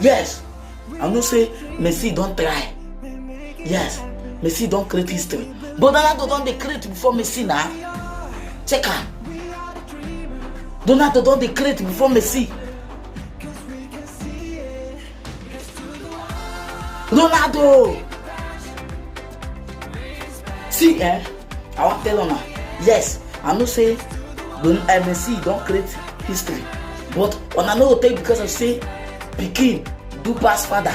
Yes, I know say Messi don't try. Yes, Messi don't create history. But Ronaldo don't dey create before Messi now. Check am. Ronaldo don't dey create before Messi. Ronaldo. See, I want tell una. Yes, I know say Messi don't create history. But una no go take because of say pikin do pass father.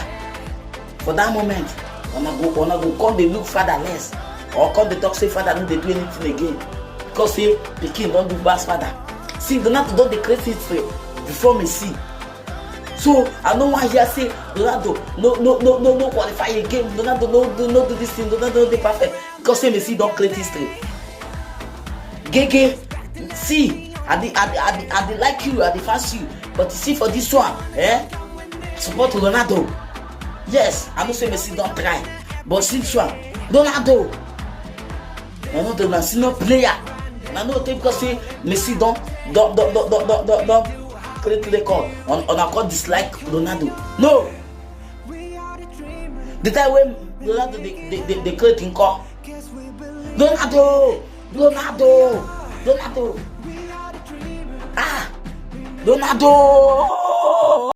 For that moment, una go come dey look fatherless, or come dey talk say father no dey do anything again because say pikin don do pass father. See, Ronaldo don dey create history before Messi. So I no wan hear say Ronaldo no qualify again. Ronaldo no do this thing. Ronaldo no dey perfect because say Messi don create history. Gege, see, I dey like you, I dey fast you, but see for this one, support Ronaldo. Yes, I know say Messi don't try, but since one, Ronaldo na senior player. I know take because say Messi don't create record on a dislike Ronaldo. No, the time when Ronaldo they create in call. Ronaldo, Ronaldo.